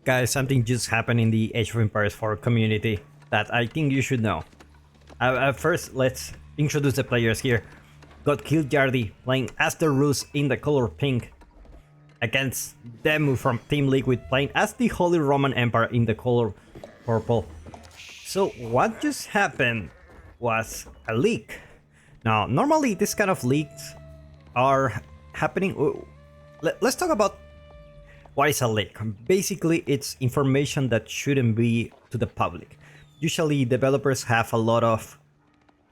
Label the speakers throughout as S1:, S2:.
S1: Guys, something just happened in the Age of Empires 4 community that I think you should know. First, let's introduce the players here. Got Kiljardi playing as the Rus in the color pink, against Demu from Team Liquid playing as the Holy Roman Empire in the color purple. So what just happened was a leak. Now, normally this kind of leaks are happening. Let's talk about what is a leak. Basically, it's information that shouldn't be to the public. Usually developers have a lot of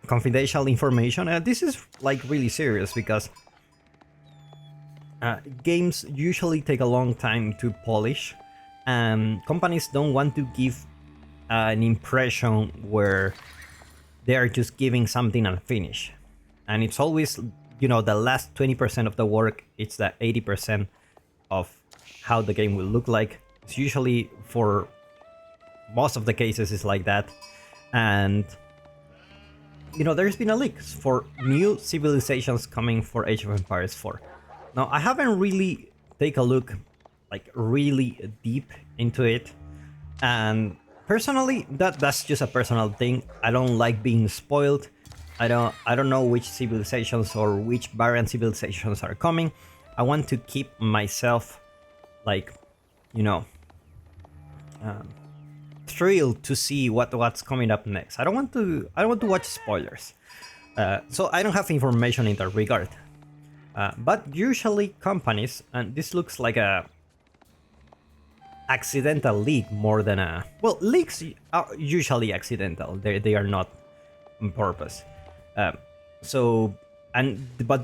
S1: confidential information, and this is like really serious because games usually take a long time to polish, and companies don't want to give an impression where they are just giving something unfinished. And it's always, you know, the last 20% of the work, it's the 80% of how the game will look like. It's usually, for most of the cases, is like that. And you know, there's been a leak for new civilizations coming for Age of Empires 4. Now, I haven't really take a look like really deep into it, and personally that's just a personal thing. I don't like being spoiled. I don't know which civilizations or which variant civilizations are coming. I want to keep myself, like, you know, thrilled to see what's coming up next. I don't want to watch spoilers, so I don't have information in that regard. But usually companies, and this looks like a accidental leak more than a, well, leaks are usually accidental. They are not on purpose. But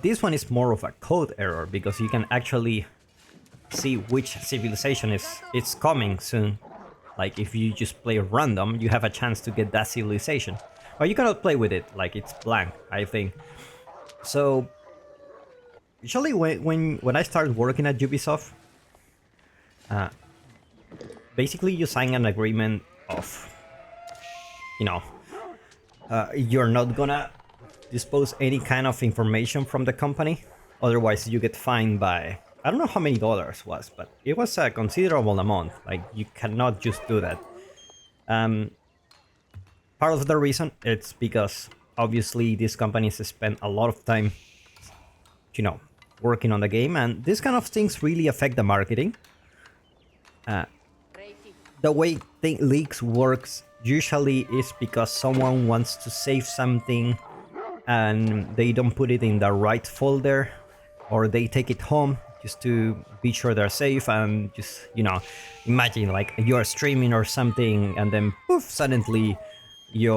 S1: this one is more of a code error, because you can actually see which civilization is coming soon. Like, if you just play random, you have a chance to get that civilization. Or you cannot play with it, like it's blank, I think. So usually when I started working at Ubisoft, basically you sign an agreement of, you know, you're not gonna dispose any kind of information from the company, otherwise you get fined by, I don't know how many dollars was, but it was a considerable amount. Like, you cannot just do that. Part of the reason, it's because obviously these companies spend a lot of time, you know, working on the game, and these kind of things really affect the marketing. The way leaks works usually is because someone wants to save something and they don't put it in the right folder, or they take it home just to be sure they're safe. And just, you know, imagine like you're streaming or something, and then poof, suddenly you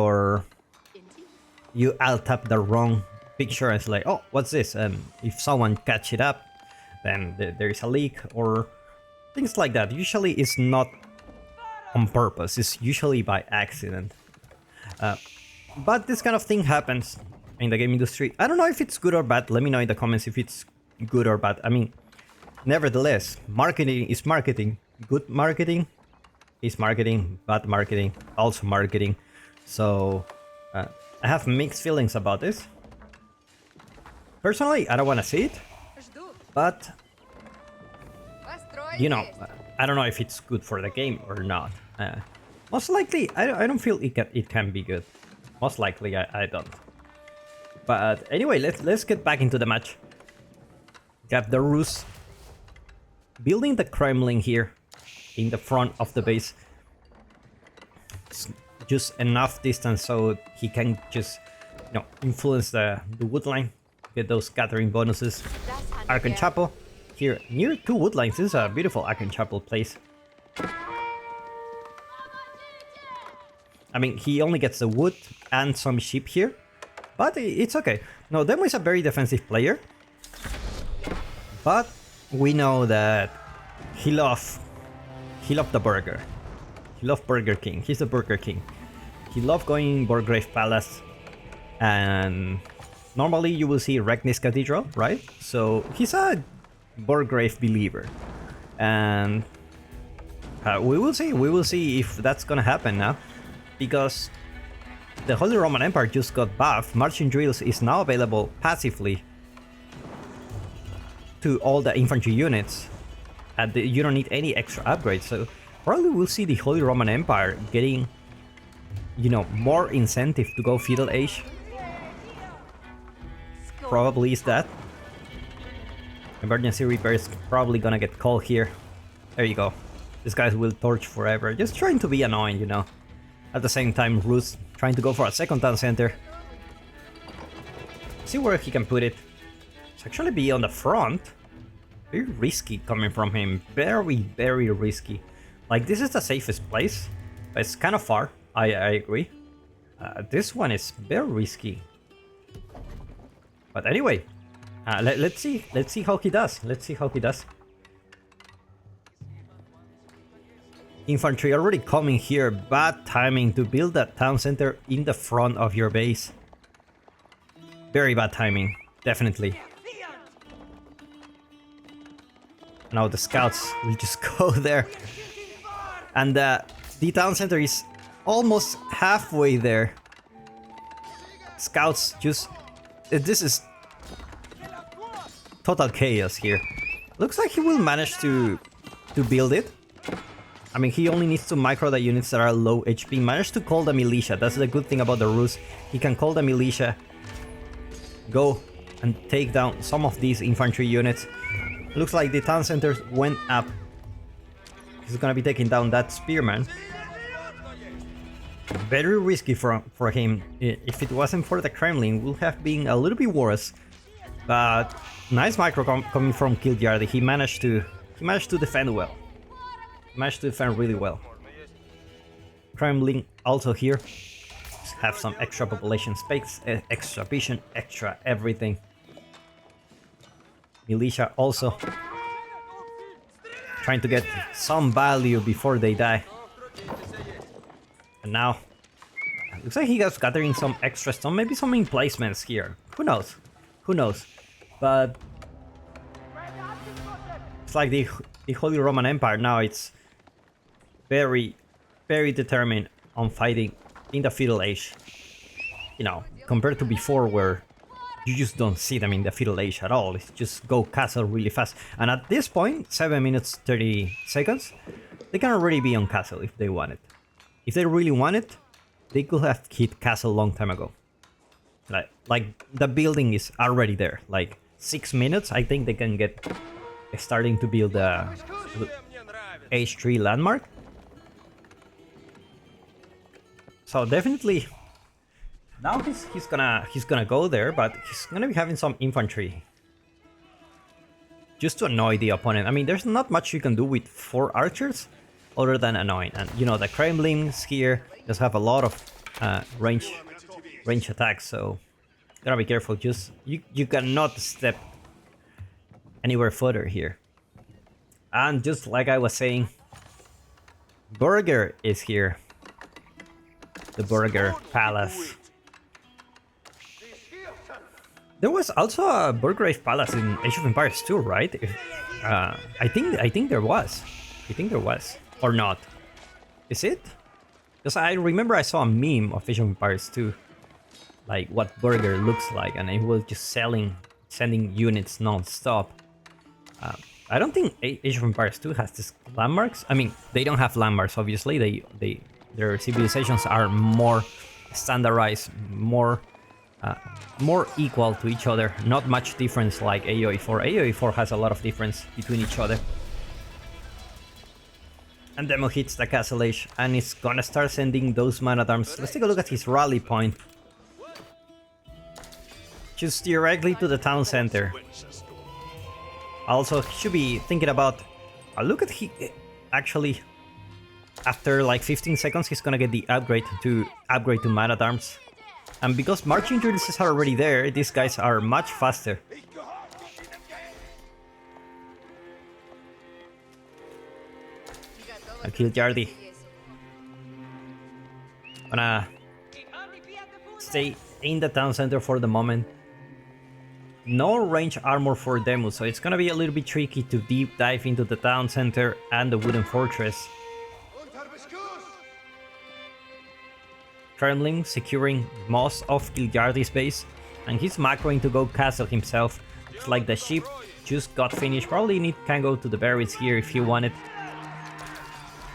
S1: alt tap the wrong picture, and it's like, oh, what's this? And if someone catch it up, then there is a leak or things like that. Usually it's not on purpose, it's usually by accident. But this kind of thing happens in the game industry. I don't know if it's good or bad. Let me know in the comments if it's good or bad. I mean, nevertheless, marketing is marketing. Good marketing is marketing, bad marketing also marketing. So I have mixed feelings about this. Personally, I don't want to see it, but you know, I don't know if it's good for the game or not. Most likely, I don't feel it can be good. Most likely, I don't. But anyway, let's get back into the match. Got the Rus building the Kremlin here in the front of the base. It's just enough distance so he can just, you know, influence the wood line, get those scattering bonuses. Archon Chapel here near two wood lines. This is a beautiful Archon Chapel place. I mean, he only gets the wood and some sheep here, but it's okay. No, Demo is a very defensive player, but we know that he loved the burger. He loved Burger King. He's the Burger King. He loved going Burgrave Palace, and normally you will see Regnis Cathedral, right? So he's a Burgrave believer, and we will see if that's gonna happen now, because the Holy Roman Empire just got buffed. Marching drills is now available passively to all the infantry units, and you don't need any extra upgrades. So Probably we'll see the Holy Roman Empire getting, you know, more incentive to go Feudal Age. Probably is that. Emergency repair is probably gonna get called here. There you go. These guys will torch forever. Just trying to be annoying, you know. At the same time, Rus trying to go for a second town center. See where he can put it. It's actually be on the front. Very risky coming from him. Very, very risky. Like, this is the safest place. But it's kind of far. I agree. This one is very risky. But anyway, let's see. Let's see how he does. Let's see how he does. Infantry already coming here. Bad timing to build that town center in the front of your base. Very bad timing, definitely. Now the scouts will just go there. And the town center is almost halfway there. Scouts just... This is total chaos here. Looks like he will manage to build it. I mean, he only needs to micro the units that are low HP. Managed to call the militia. That's the good thing about the Rus. He can call the militia, go and take down some of these infantry units. Looks like the town centers went up. He's gonna be taking down that spearman. Very risky for him. If it wasn't for the Kremlin, would have been a little bit worse. But nice micro coming from Kiljardi. He managed to defend well. Managed to defend really well. Kremlin also here. Just have some extra population space, extra vision, extra everything. Militia also trying to get some value before they die. And now, looks like he was gathering some extra stone, maybe some emplacements here. Who knows? Who knows? But it's like the Holy Roman Empire now. It's very, very determined on fighting in the Feudal Age. You know, compared to before, where you just don't see them in the Feudal Age at all. It's just go castle really fast. And at this point, 7 minutes 30 seconds, they can already be on castle if they want it. If they really want it, they could have hit castle a long time ago. Like the building is already there. Like 6 minutes, I think they can get starting to build the H3 landmark. So definitely, now he's gonna go there, but he's gonna be having some infantry just to annoy the opponent. I mean, there's not much you can do with 4 archers other than annoying. And you know, the Kremlins here just have a lot of range attacks, so gotta be careful. Just you cannot step anywhere further here. And just like I was saying, Burger is here. The Burger Palace. There was also a Burgrave Palace in Age of Empires 2, right? I think there was. I think there was. Or not. Is it? Because I remember I saw a meme of Age of Empires 2. Like what Burger looks like, and it was just sending units non-stop. I don't think Age of Empires 2 has these landmarks. I mean, they don't have landmarks, obviously. Their civilizations are more standardized, more equal to each other. Not much difference like AoE4. AoE4 has a lot of difference between each other. And Demo hits the Castle Age, and it's gonna start sending those man-at-arms. Let's take a look at his rally point. Just directly to the town center. Also, he should be thinking about... look at he... Actually, after like 15 seconds, he's gonna get the upgrade to man-at-arms. And because marching units are already there, these guys are much faster. I killed Yardi. Gonna stay in the town center for the moment. No range armor for Demo, so it's gonna be a little bit tricky to deep dive into the town center and the wooden fortress. Kremlin securing most of Kiljardi's base, and he's macroing to go castle himself. Looks like the ship just got finished. Probably can go to the berries here if he wanted.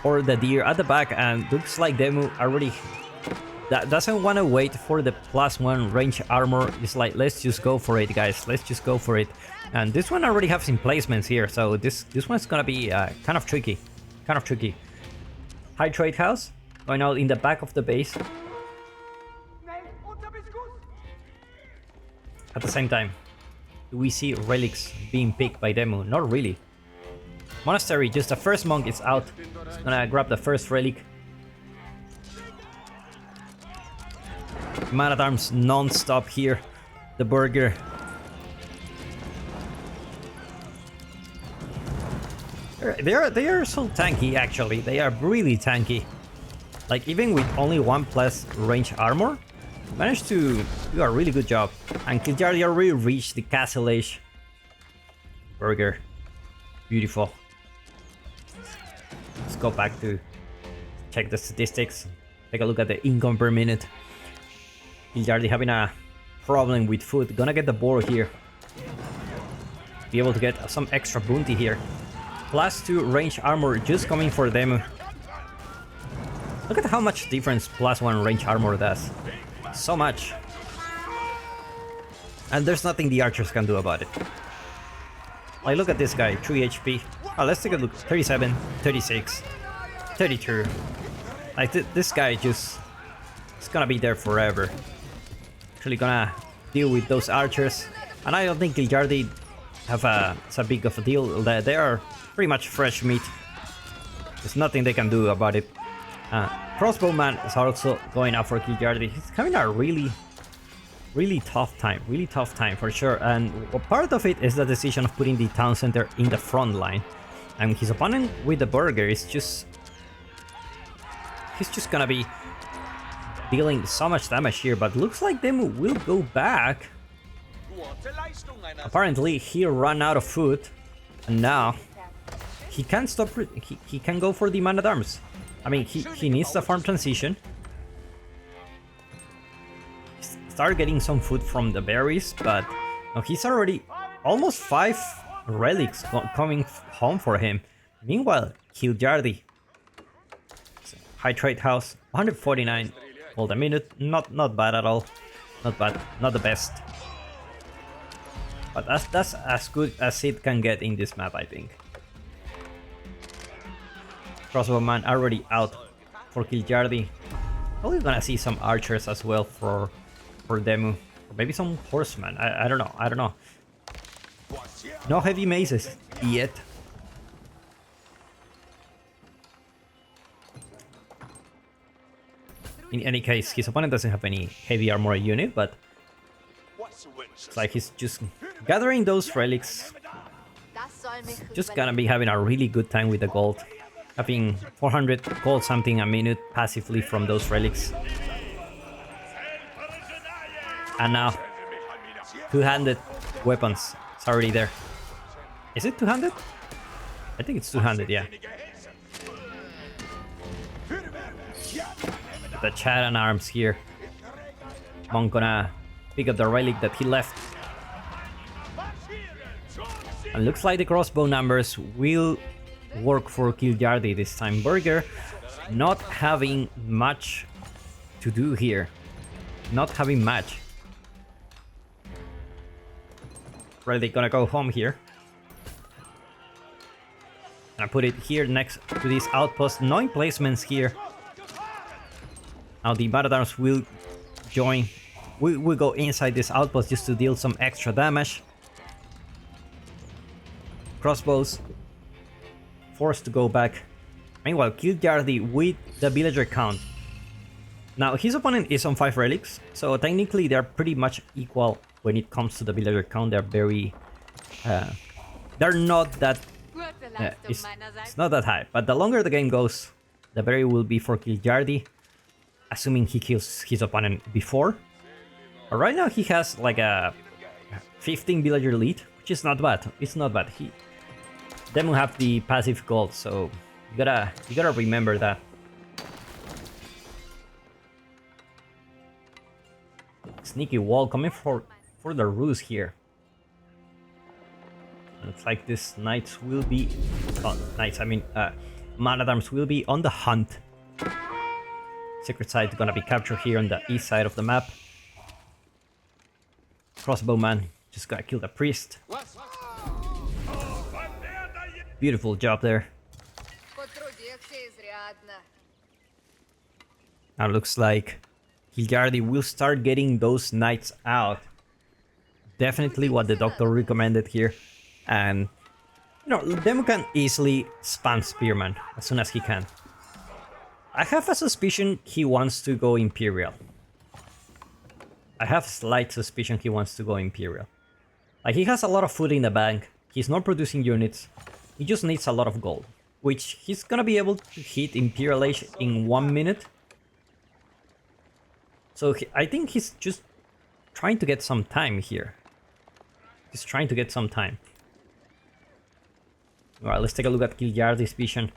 S1: or the deer at the back, and looks like Demu already that doesn't want to wait for the +1 range armor. It's like, let's just go for it, guys. Let's just go for it. And this one already has emplacements here, so this one's gonna be kind of tricky. High trade house going out in the back of the base. At the same time, do we see relics being picked by Demu? Not really. Monastery, just the first monk is out. He's gonna grab the first relic. Man at Arms non-stop here. The burger. They are so tanky, actually. They are really tanky. Like, even with only 1+ range armor, managed to do a really good job. And Kiljardi already reached the Castle Age. Burger. Beautiful. Let's go back to check the statistics. Take a look at the income per minute. Kiljardi having a problem with food. Gonna get the boar here. Be able to get some extra bounty here. +2 range armor just coming for them. Look at how much difference +1 range armor does. So much. And there's nothing the archers can do about it. Like, look at this guy, 3 HP. Oh, let's take a look. 37, 36, 32. Like, this guy just... It's gonna be there forever. Actually gonna deal with those archers. And I don't think Kiljardi have it's a big of a deal. They are pretty much fresh meat. There's nothing they can do about it. Crossbowman is also going out for Kiljardi. He's having a really tough time for sure. And part of it is the decision of putting the town center in the front line. And his opponent with the burger is just... He's just gonna be dealing so much damage here, but looks like Demu will go back. Apparently he ran out of food, and now he can't stop. He can go for the man at arms. I mean, he needs the farm transition. Start getting some food from the berries, but no, he's already almost 5 relics coming home for him. Meanwhile, Kiljardi, high trade house, 149 gold a minute. Not bad at all. Not bad. Not the best. But that's as good as it can get in this map, I think. Crossbowman already out for Kiljardi. Probably gonna see some archers as well for Demu. Or maybe some horsemen. I don't know. No heavy maces yet. In any case, his opponent doesn't have any heavy armor unit, but it's like he's just gathering those relics. Just gonna be having a really good time with the gold. Having 400 gold something a minute passively from those relics. And now, two-handed weapons. It's already there. Is it two-handed? I think it's two-handed, yeah. The chat and arms here. Monk gonna pick up the relic that he left. And looks like the crossbow numbers will work for Kiljardi this time. Burger not having much to do here. Not having much. Relic gonna go home here. And I put it here next to this outpost. No emplacements here. Now the man-at-arms will join. We will go inside this outpost just to deal some extra damage. Crossbows forced to go back. Meanwhile, Kiljardi with the villager count. Now his opponent is on 5 relics, so technically they're pretty much equal when it comes to the villager count. They're very... they're not that... it's not that high, but the longer the game goes, the better it will be for Kiljardi. Assuming he kills his opponent before. But right now he has like a 15 villager lead, which is not bad. It's not bad. Then we have the passive gold, so you gotta remember that. Sneaky wall coming for the ruse here. Looks like this knights will be... Oh, knights, I mean... man-at-arms will be on the hunt. Secret site gonna be captured here on the east side of the map. Crossbowman just gotta kill the priest. Beautiful job there. Now looks like Kiljardi will start getting those knights out. Definitely what the doctor recommended here. And you know, Demo can easily spam Spearman as soon as he can. I have a suspicion he wants to go Imperial. I have a slight suspicion he wants to go Imperial. Like, he has a lot of food in the bank, he's not producing units, he just needs a lot of gold. Which he's gonna be able to hit Imperial Age in 1 minute. So I think he's just trying to get some time here. He's trying to get some time. Alright, let's take a look at Kiljardi's vision.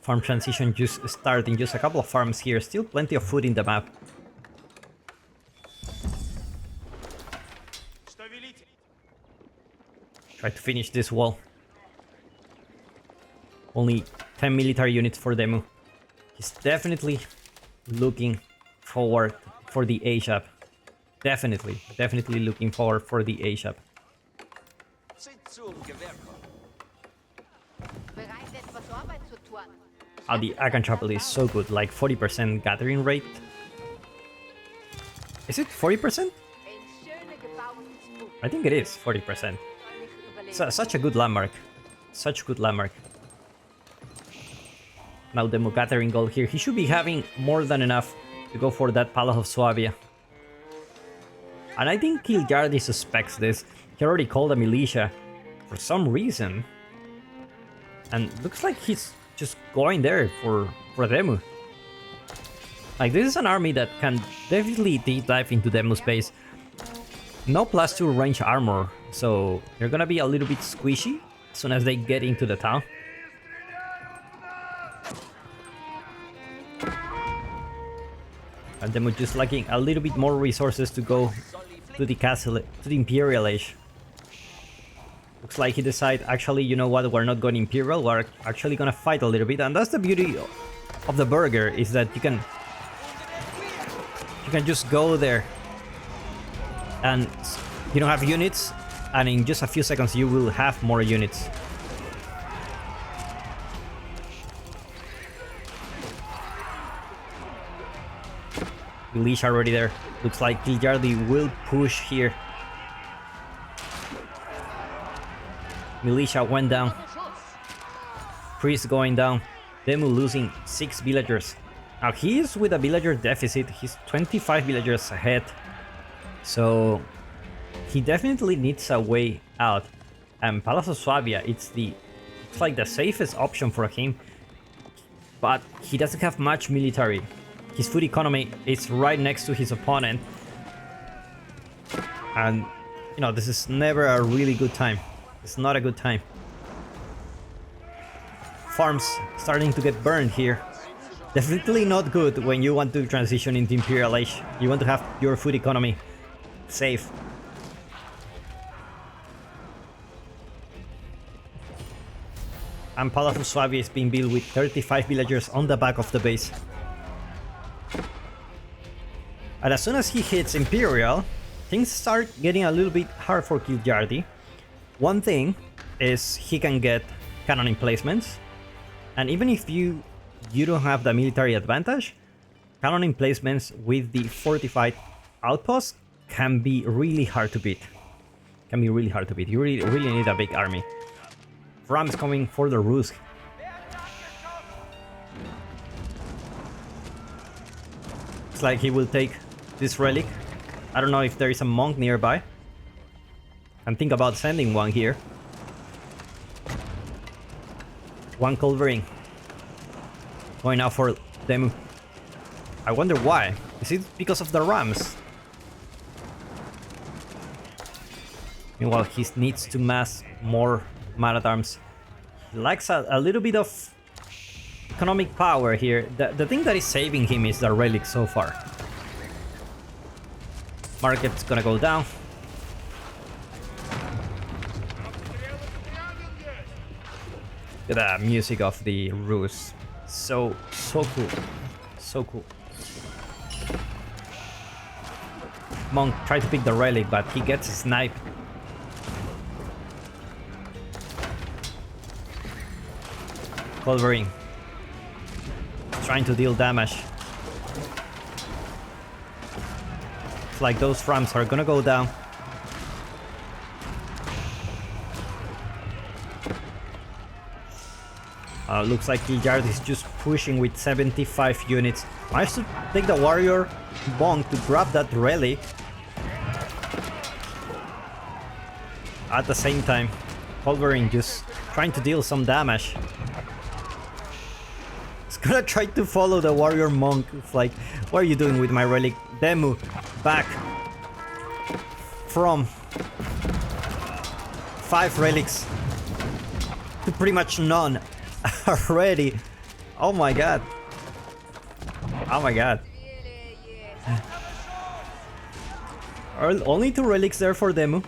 S1: Farm transition just starting, just a couple of farms here, still plenty of food in the map. Try to finish this wall. Only 10 military units for Demu. He's definitely looking forward for the Age up. Definitely looking forward for the Age up. Oh, the Akan Chapel is so good, like 40% gathering rate. Is it 40%? I think it is 40%. Such a good landmark. Such a good landmark. Now Demo gathering gold here. He should be having more than enough to go for that Palace of Suabia. And I think Kiljardi suspects this. He already called a militia for some reason. And looks like he's just going there for Demu. Like, this is an army that can definitely deep dive into Demu's base. No +2 range armor, so they're gonna be a little bit squishy as soon as they get into the town. And Demu just lacking a little bit more resources to go to the castle, to the Imperial Age. Looks like he decided, actually, you know what, we're not going Imperial, we're actually gonna fight a little bit. And that's the beauty of the burger, is that you can just go there and you don't have units, and in just a few seconds you will have more units. Militia already there. Looks like Kiljardi will push here. Militia went down. Priest going down. Demu losing 6 villagers. Now he is with a villager deficit. He's 25 villagers ahead. So he definitely needs a way out. And Palace of Suabia, it's like the safest option for him. But he doesn't have much military. His food economy is right next to his opponent. And you know, this is never a really good time. It's not a good time. Farms starting to get burned here. Definitely not good when you want to transition into Imperial Age. You want to have your food economy safe. And Palace of Suabia is being built with 35 villagers on the back of the base. And as soon as he hits Imperial, things start getting a little bit hard for Kiljardi. One thing is he can get cannon emplacements, and even if you don't have the military advantage, cannon emplacements with the fortified outposts can be really hard to beat. You really need a big army. Rams coming for the Rusk. Looks like he will take this relic. I don't know if there is a monk nearby. And think about sending one here. One culvering. Going out for Demu. I wonder why. Is it because of the rams? Meanwhile, he needs to mass more man-at-arms. He lacks a little bit of economic power here. The thing that is saving him is the relics so far. Market's gonna go down. The music of the Rus. So cool. So cool. Monk tried to pick the relic, but he gets sniped. Culverin trying to deal damage. It's like those rams are gonna go down. Looks like Kiljardi is just pushing with 75 units. Managed to take the warrior monk to grab that relic. At the same time, Culverin just trying to deal some damage. He's gonna try to follow the warrior monk. It's like, what are you doing with my relic? Demu, back. From 5 relics to pretty much none already. Oh my god. Oh my god. Only 2 relics there for Demu.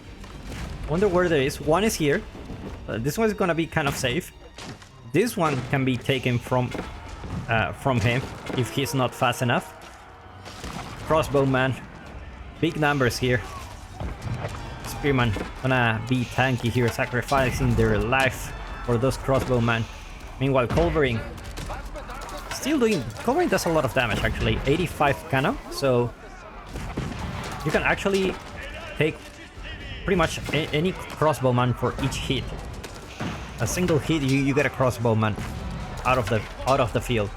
S1: Wonder where there is. One is here. This one's gonna be kind of safe. This one can be taken from him if he's not fast enough. Crossbowman. Big numbers here. Spearman gonna be tanky here, sacrificing their life for those crossbowmen. Meanwhile, Culverin still doing... Culverin does a lot of damage actually. 85 cannon, so you can actually take pretty much any crossbowman for each hit. A single hit, you get a crossbowman out of the field.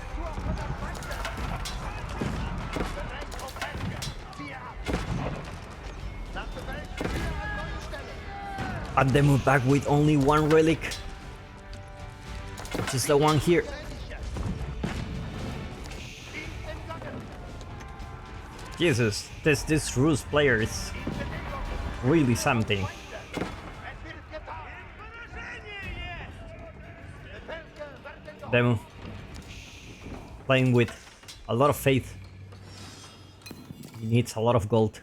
S1: And they move back with only 1 relic, which is the one here. Jesus, this Rus player is really something. Demu playing with a lot of faith. He needs a lot of gold.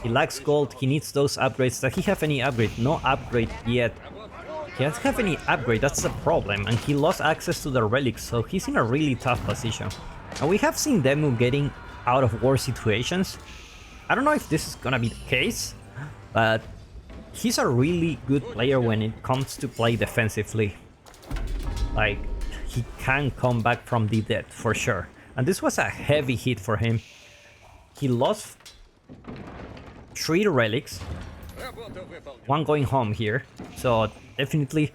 S1: He lacks gold, he needs those upgrades. Does he have any upgrade? No upgrade yet. He doesn't have any upgrade, that's the problem. And he lost access to the relics, so he's in a really tough position. And we have seen Demu getting out of war situations. I don't know if this is gonna be the case, but he's a really good player when it comes to play defensively. Like, he can come back from the dead for sure. And this was a heavy hit for him. He lost 3 relics, 1 going home here, so definitely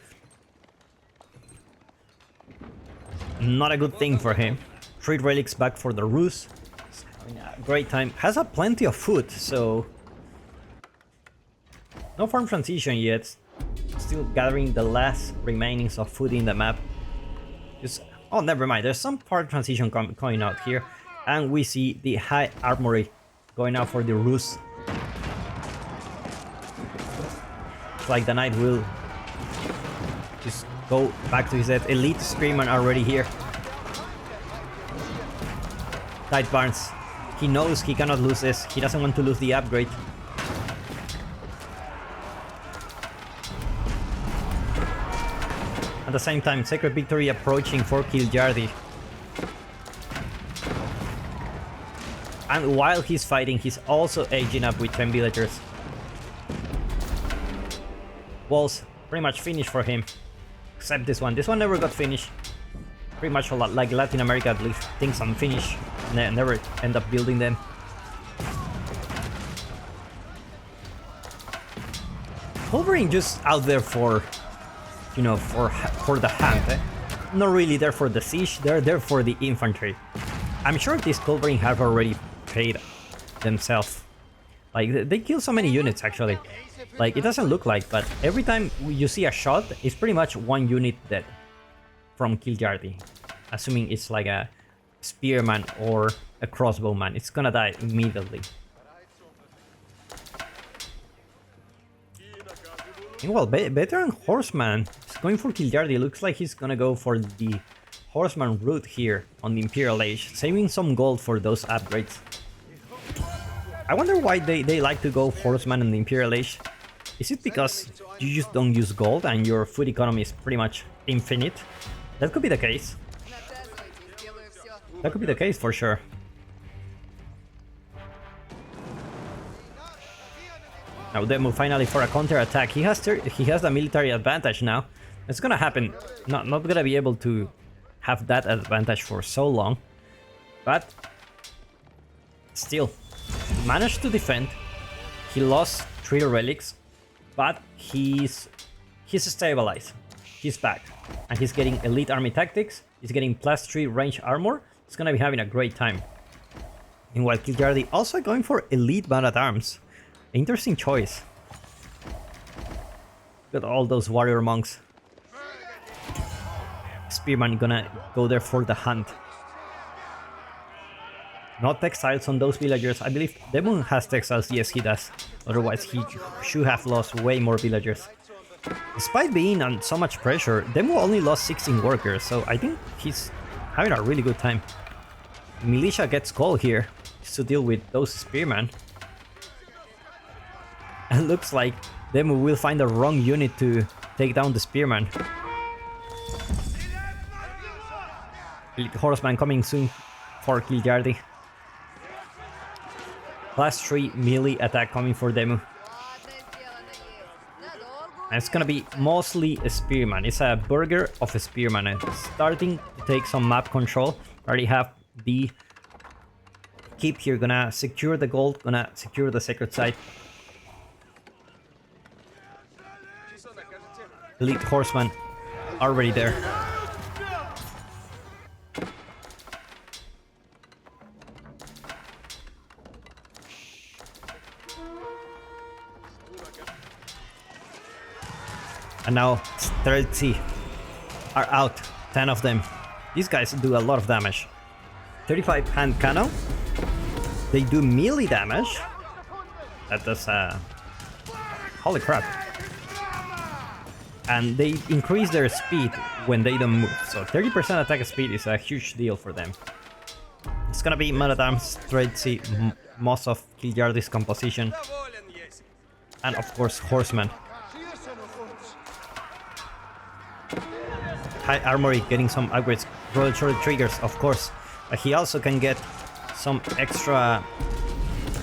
S1: not a good thing for him. 3 relics back for the Rus. Great time. Has a plenty of food, so no farm transition yet. Still gathering the last remainings of food in the map. Just, oh, never mind. There's some farm transition coming out here, and we see the high armory going out for the Rus. It's like the knight will just go back to his death. Elite Spearman already here. Tight Barnes. He knows he cannot lose this. He doesn't want to lose the upgrade. At the same time, Sacred Victory approaching for Kiljardi. And while he's fighting, he's also aging up with 10 villagers. Walls pretty much finished for him. Except this one. This one never got finished. Pretty much a lot like Latin America, at least things unfinished. Never end up building them. Culverin just out there for, you know, for the hunt. Eh? Not really there for the siege, they're there for the infantry. I'm sure these Culverin have already paid themselves. Like, they kill so many units actually. Like, it doesn't look like, but every time you see a shot, it's pretty much 1 unit dead from Kiljardi. Assuming it's like a spearman or a crossbowman, it's gonna die immediately. Well, veteran horseman is going for Kiljardi. Looks like he's gonna go for the horseman route here on the Imperial Age, saving some gold for those upgrades. I wonder why they like to go horseman in the Imperial Age. Is it because you just don't use gold and your food economy is pretty much infinite. That could be the case. That could be the case for sure. Now Demu finally for a counter attack. He has the military advantage now. It's gonna happen. Not gonna be able to have that advantage for so long, but still managed to defend. He lost 3 relics, but he's stabilized. He's back, and he's getting elite army tactics. He's getting +3 range armor. He's gonna be having a great time. Meanwhile, Kiljardi also going for elite man-at-arms. Interesting choice. Got all those warrior monks. Spearman gonna go there for the hunt. No textiles on those villagers. I believe Demon has textiles. Yes, he does. Otherwise, he should have lost way more villagers. Despite being on so much pressure, Demu only lost 16 workers, so I think he's having a really good time. Militia gets called here to deal with those spearmen. And looks like Demu will find the wrong unit to take down the spearman. Horseman coming soon for Kiljardi. +3 melee attack coming for Demu. And it's gonna be mostly a spearman. It's a burger of a spearman. It's starting to take some map control. Already have the keep here. Gonna secure the gold. Gonna secure the sacred site. Elite horseman already there. And now 30 are out, 10 of them. These guys do a lot of damage. 35 hand cannon. They do melee damage. That does holy crap. And they increase their speed when they don't move. So 30% attack speed is a huge deal for them. It's gonna be man-at-arms, Tredzi, most of Kiljardi's composition. And of course horsemen. High armory getting some upgrades. Royal short triggers, of course. But he also can get some extra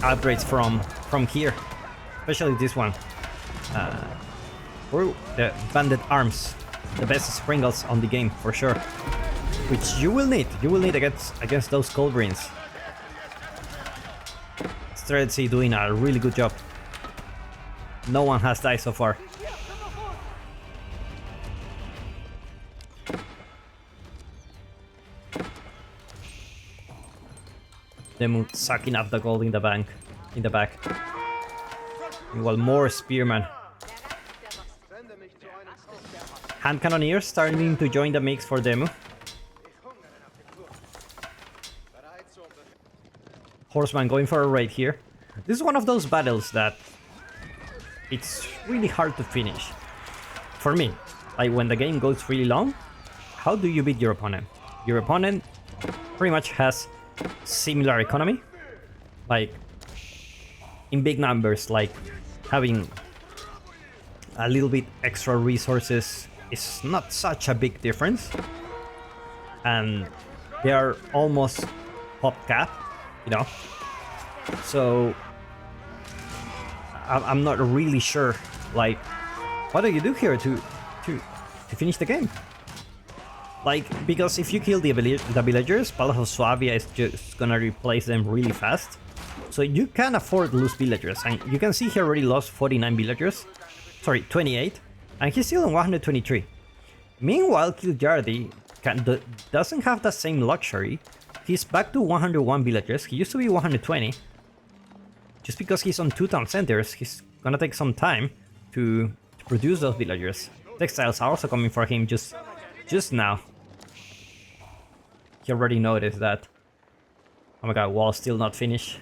S1: upgrades from here. Especially this one. Or the banded arms. The best sprinkles on the game, for sure. Which you will need. You will need against those Culverins. Tredzi doing a really good job. No one has died so far. Them sucking up the gold in the back. Meanwhile, more spearmen. Hand cannoneers starting to join the mix for Demu. Horseman going for a raid here. This is one of those battles that it's really hard to finish. For me, like when the game goes really long, how do you beat your opponent? Your opponent pretty much has similar economy, like in big numbers, like having a little bit extra resources is not such a big difference, and they are almost pop cap, you know. So I'm not really sure, like, what do you do here to finish the game? Like, because if you kill the villagers, Palace of Suavia is just gonna replace them really fast. So you can afford to lose villagers, and you can see he already lost 49 villagers. Sorry, 28, and he's still on 123. Meanwhile, Kiljardi doesn't have the same luxury. He's back to 101 villagers. He used to be 120. Just because he's on 2 town centers, he's gonna take some time to produce those villagers. Textiles are also coming for him just now. He already noticed that. Oh my god, wall still not finished.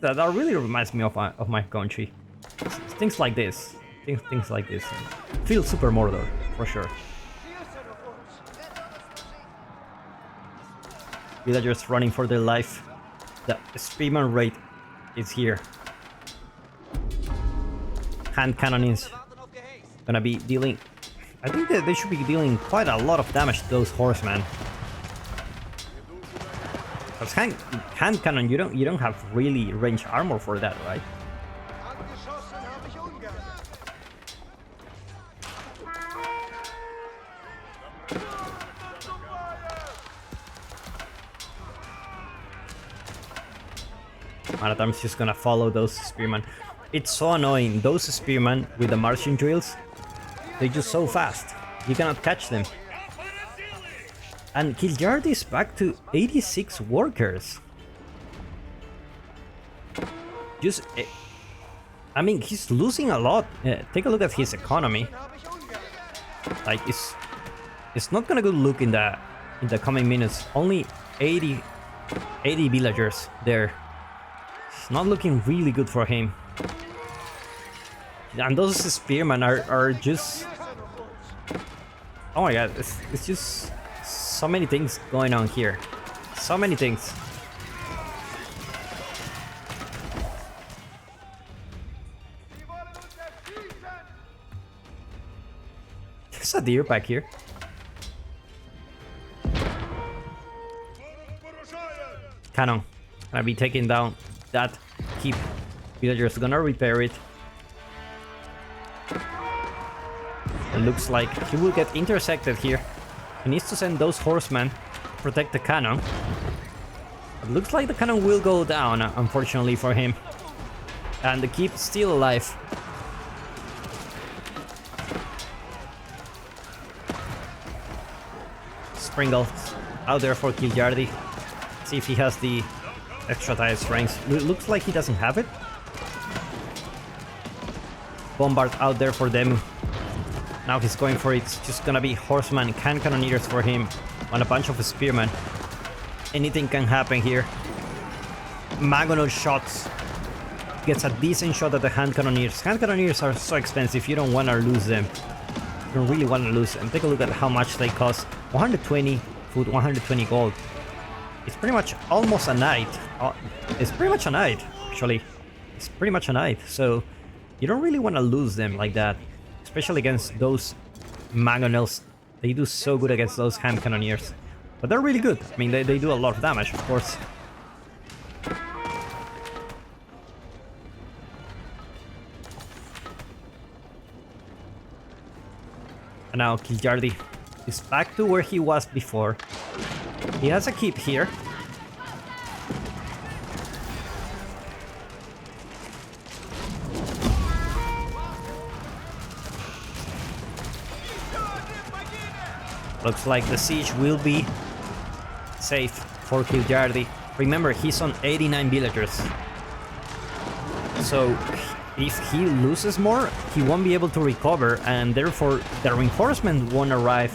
S1: That really reminds me of my country. Things like this. Things like this. Feel super Mordor, for sure. Villagers running for their life. The spearman raid is here. Hand cannon is gonna be dealing I think that they should be dealing quite a lot of damage to those horsemen. Because hand cannon, you don't have really range armor for that, right? Maratam's just gonna follow those spearmen. It's so annoying. Those spearmen with the marching drills, they're just so fast. You cannot catch them. And Kiljardi is back to 86 workers. Just, I mean, he's losing a lot. Take a look at his economy. Like, it's not gonna good look in the coming minutes. Only 80 villagers there. It's not looking really good for him. And those spearmen are just... Oh my god, it's just so many things going on here. So many things. There's a deer back here. Cannon. Gonna be taking down that keep. Villagers gonna repair it. It looks like he will get intersected here. He needs to send those horsemen to protect the cannon. It looks like the cannon will go down, unfortunately for him. And the keep still alive. Springle out there for Kiljardi. See if he has the extra tire strength. Looks like he doesn't have it. Bombard out there for them. Now he's going for it. It's just gonna be horseman hand cannoneers for him on a bunch of spearmen. Anything can happen here. Magonal shots. Gets a decent shot at the hand cannoneers. Hand cannoneers are so expensive, you don't want to lose them. You don't really want to lose them. Take a look at how much they cost. 120 food, 120 gold. It's pretty much almost a knight. It's pretty much a knight, actually. It's pretty much a knight, so you don't really want to lose them like that. Especially against those mangonels. They do so good against those hand cannoneers. But they're really good. I mean, they do a lot of damage, of course. And now Kiljardi is back to where he was before. He has a keep here. Looks like the siege will be safe for Kiljardi. Remember, he's on 89 villagers. So if he loses more, he won't be able to recover, and therefore the reinforcement won't arrive.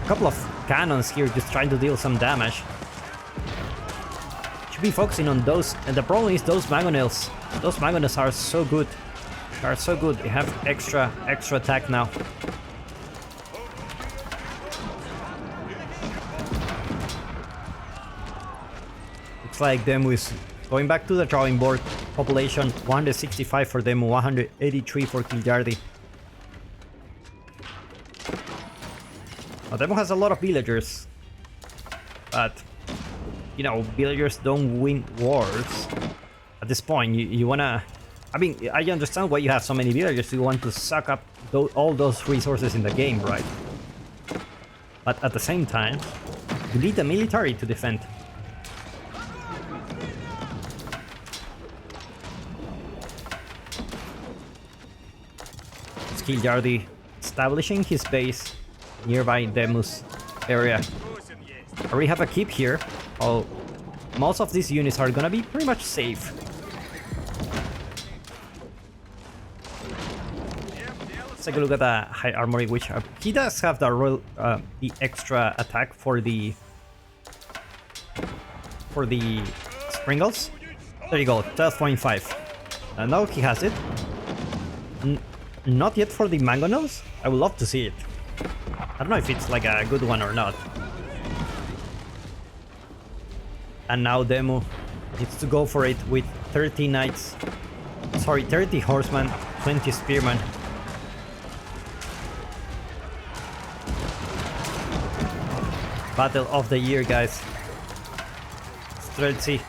S1: A couple of cannons here just trying to deal some damage. Should be focusing on those, and the problem is those mangonels. Those mangonels are so good. They are so good. They have extra attack now. Like Demu is going back to the drawing board. Population 165 for Demu, 183 for Kiljardi. Well, Demu has a lot of villagers, but you know, villagers don't win wars. At this point, you wanna... I mean, I understand why you have so many villagers. You want to suck up all those resources in the game, right? But at the same time, you need the military to defend. Kiljardi establishing his base nearby Demu's area. I already have a keep here. Oh, most of these units are gonna be pretty much safe. Let's take a look at the high armory, which he does have the extra attack for the springles. There you go, 12.5. And now he has it. Not yet for the mangonels. I would love to see it. I don't know if it's like a good one or not. And now Demu needs to go for it with 30 knights. Sorry, 30 horsemen, 20 spearmen. battle of the year, guys. Streltsy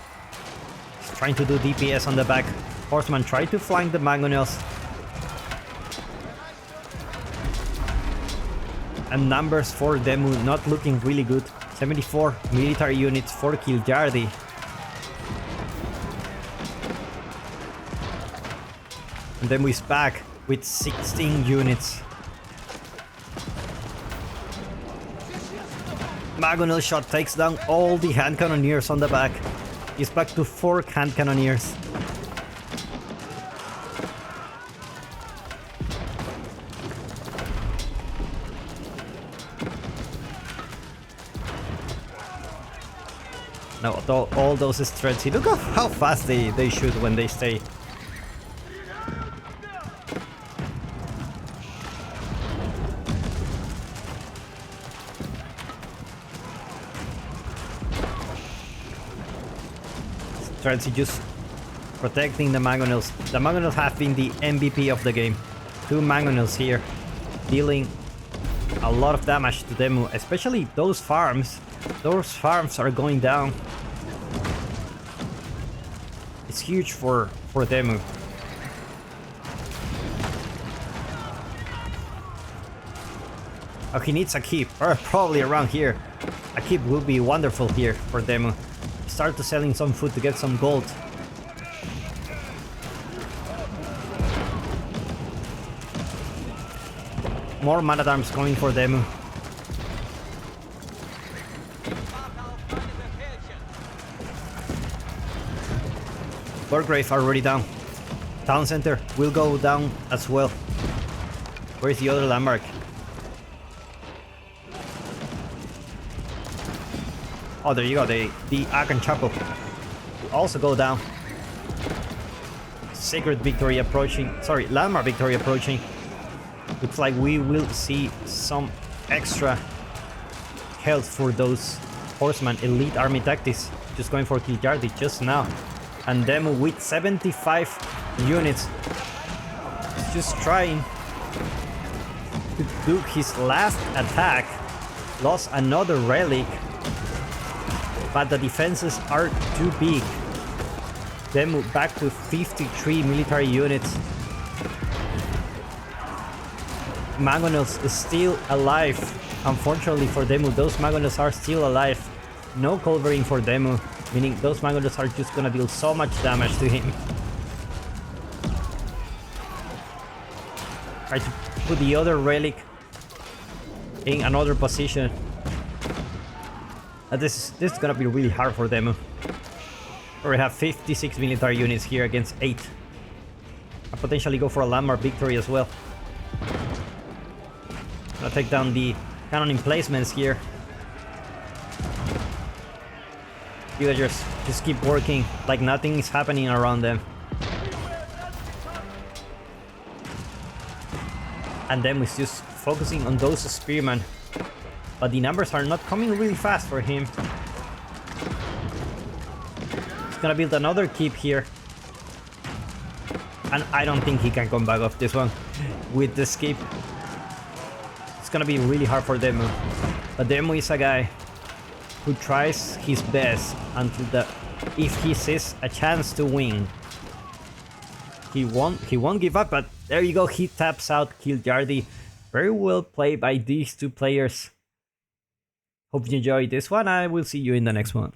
S1: is trying to do DPS on the back. Horseman tried to flank the mangonels. And numbers for Demu not looking really good. 74 military units for Kiljardi. And Demu is back with 16 units. Magonel shot takes down all the hand cannoneers on the back. He's back to 4 hand cannoneers. Now all those Streltsy, look how fast they shoot when they stay. Streltsy just protecting the mangonels. The mangonels have been the MVP of the game. 2 mangonels here, dealing a lot of damage to Demu, especially those farms. Those farms are going down. It's huge for Demu. Oh, he needs a keep, or probably around here. A keep will be wonderful here for Demu. Start to selling some food to get some gold. More man-at-arms coming for Demu. Burgrave already down. Town center will go down as well. Where's the other landmark? Oh, there you go. The Akan Chapel will also go down. Sacred victory approaching. Sorry, landmark victory approaching. Looks like we will see some extra health for those horsemen. Elite army tactics. Just going for Kiljardi just now. And Demu with 75 units. Just trying to do his last attack. Lost another relic. But the defenses are too big. Demu back to 53 military units. Mangonels is still alive. Unfortunately for Demu, those Mangonels are still alive. No culverin for Demu, meaning those Mangonels are just gonna deal so much damage to him. Try to put the other relic in another position. This is gonna be really hard for Demu. We have 56 military units here against 8. I'll potentially go for a landmark victory as well. Gonna take down the cannon emplacements here. Villagers just keep working like nothing is happening around them. And then we're just focusing on those spearmen. But the numbers are not coming really fast for him. He's gonna build another keep here. And I don't think he can come back off this one with the skip. It's gonna be really hard for Demu. But Demu is a guy who tries his best until if he sees a chance to win. He won't give up, but there you go, he taps out Kiljardi. Very well played by these 2 players. Hope you enjoyed this one. I will see you in the next one.